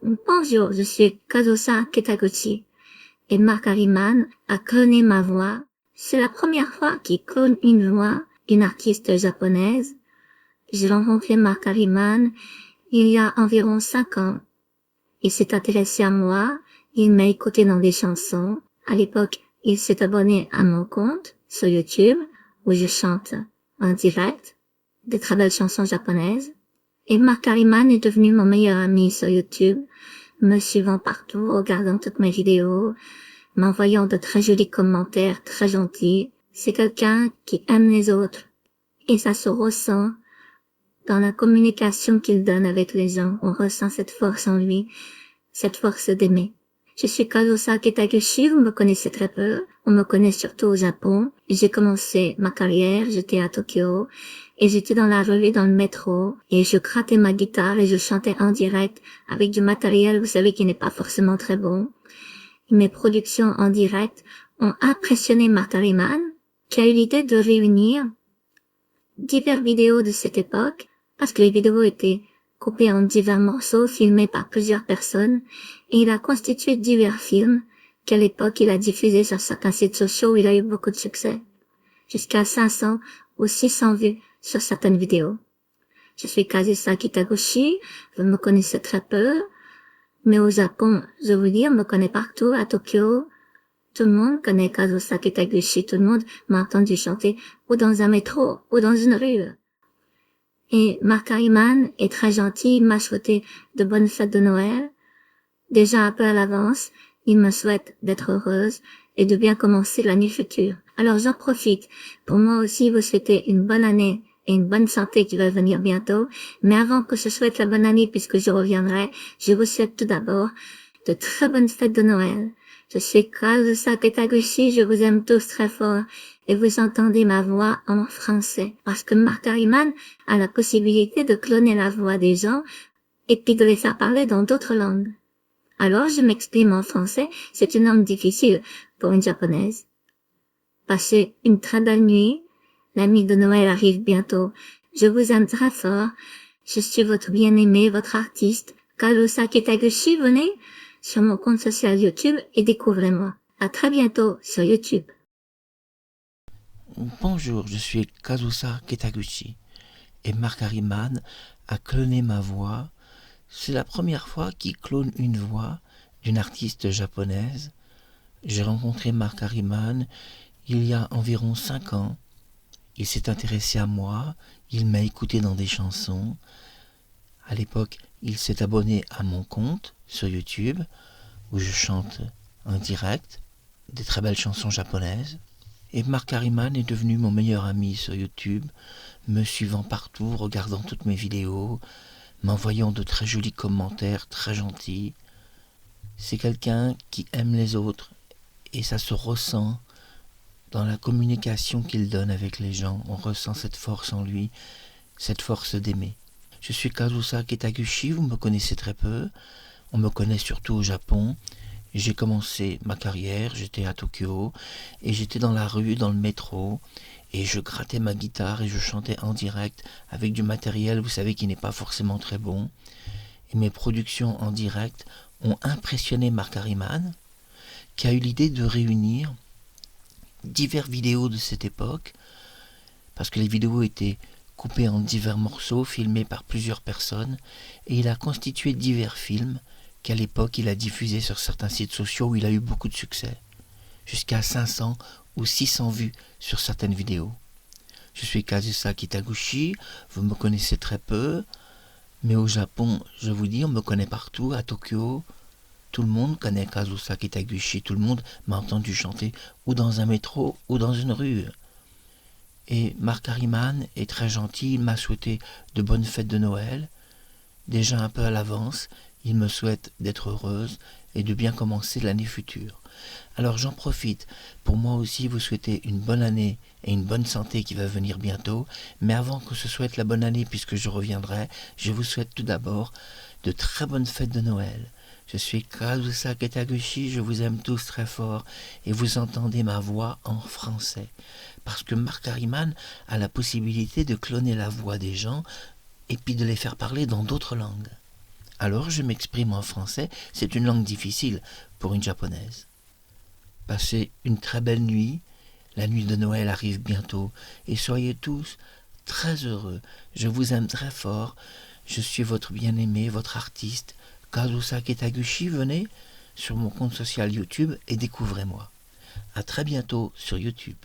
Bonjour, je suis Kazusa Kitaguchi et Mark Harriman a cloné ma voix. C'est la première fois qu'il clone une voix d'une artiste japonaise. J'ai rencontré Mark Harriman il y a environ 5 ans. Il s'est intéressé à moi, il m'a écouté dans des chansons. À l'époque, il s'est abonné à mon compte sur YouTube où je chante en direct des très belles chansons japonaises. Et Mark Harriman est devenu mon meilleur ami sur YouTube, me suivant partout, regardant toutes mes vidéos, m'envoyant de très jolis commentaires très gentils. C'est quelqu'un qui aime les autres. Et ça se ressent dans la communication qu'il donne avec les gens. On ressent cette force en lui, cette force d'aimer. Je suis Kazusa Kitaguchi, vous me connaissez très peu. On me connaît surtout au Japon. J'ai commencé ma carrière, j'étais à Tokyo, et j'étais dans la rue, dans le métro, et je grattais ma guitare et je chantais en direct avec du matériel, vous savez, qui n'est pas forcément très bon. Et mes productions en direct ont impressionné Mark Harriman, qui a eu l'idée de réunir diverses vidéos de cette époque, parce que les vidéos étaient coupées en divers morceaux filmés par plusieurs personnes, et il a constitué divers films qu'à l'époque il a diffusés sur certains sites sociaux où il a eu beaucoup de succès, jusqu'à 500 ou 600 vues sur certaines vidéos. Je suis Kazusa Kitaguchi, vous me connaissez très peu, mais au Japon, je vous dis, on me connaît partout, à Tokyo. Tout le monde connaît Kazusa Kitaguchi, tout le monde m'a entendu chanter ou dans un métro ou dans une rue. Et Mark Harriman est très gentil, il m'a souhaité de bonnes fêtes de Noël. Déjà un peu à l'avance, il me souhaite d'être heureuse et de bien commencer l'année future. Alors j'en profite pour moi aussi vous souhaiter une bonne année et une bonne santé qui va venir bientôt. Mais avant que je souhaite la bonne année, puisque je reviendrai, je vous souhaite tout d'abord de très bonnes fêtes de Noël. Je suis Kazusa Kitaguchi, je vous aime tous très fort et vous entendez ma voix en français parce que Mark Harriman a la possibilité de cloner la voix des gens et puis de les faire parler dans d'autres langues. Alors je m'exprime en français, c'est une langue difficile pour une japonaise. Passez une très belle nuit, la nuit de Noël arrive bientôt. Je vous aime très fort, je suis votre bien-aimé, votre artiste, Kazusa Kitaguchi, venez sur mon compte social YouTube et découvrez-moi. À très bientôt sur YouTube. Bonjour, je suis Kazusa Kitaguchi et Mark Harriman a cloné ma voix. C'est la première fois qu'il clone une voix d'une artiste japonaise. J'ai rencontré Mark Harriman il y a environ 5 ans. Il s'est intéressé à moi, il m'a écouté dans des chansons. À l'époque, il s'est abonné à mon compte sur YouTube où je chante en direct des très belles chansons japonaises. Et Mark Harriman est devenu mon meilleur ami sur YouTube, me suivant partout, regardant toutes mes vidéos, m'envoyant de très jolis commentaires, très gentils. C'est quelqu'un qui aime les autres et ça se ressent dans la communication qu'il donne avec les gens. On ressent cette force en lui, cette force d'aimer. Je suis Kazusa Kitaguchi, vous me connaissez très peu. On me connaît surtout au Japon. J'ai commencé ma carrière, j'étais à Tokyo, et j'étais dans la rue, dans le métro, et je grattais ma guitare et je chantais en direct avec du matériel, vous savez, qui n'est pas forcément très bon. Et mes productions en direct ont impressionné Mark Harriman, qui a eu l'idée de réunir diverses vidéos de cette époque, parce que les vidéos étaient coupées en divers morceaux, filmés par plusieurs personnes, et il a constitué divers films qu'à l'époque il a diffusé sur certains sites sociaux où il a eu beaucoup de succès, jusqu'à 500 ou 600 vues sur certaines vidéos. Je suis Kazusa Kitaguchi, vous me connaissez très peu, mais au Japon, je vous dis, on me connaît partout, à Tokyo. Tout le monde connaît Kazusa Kitaguchi, tout le monde m'a entendu chanter ou dans un métro ou dans une rue. Et Mark Harriman est très gentil, il m'a souhaité de bonnes fêtes de Noël, déjà un peu à l'avance. Il me souhaite d'être heureuse et de bien commencer l'année future. Alors j'en profite pour moi aussi vous souhaiter une bonne année et une bonne santé qui va venir bientôt. Mais avant que ce soit la bonne année, puisque je reviendrai, je vous souhaite tout d'abord de très bonnes fêtes de Noël. Je suis Kazusa Kitaguchi, je vous aime tous très fort et vous entendez ma voix en français. Parce que Mark Harriman a la possibilité de cloner la voix des gens et puis de les faire parler dans d'autres langues. Alors je m'exprime en français, c'est une langue difficile pour une japonaise. Passez une très belle nuit, la nuit de Noël arrive bientôt, et soyez tous très heureux. Je vous aime très fort, je suis votre bien-aimé, votre artiste, Kazusa Ketaguchi. Venez sur mon compte social YouTube et découvrez-moi. À très bientôt sur YouTube.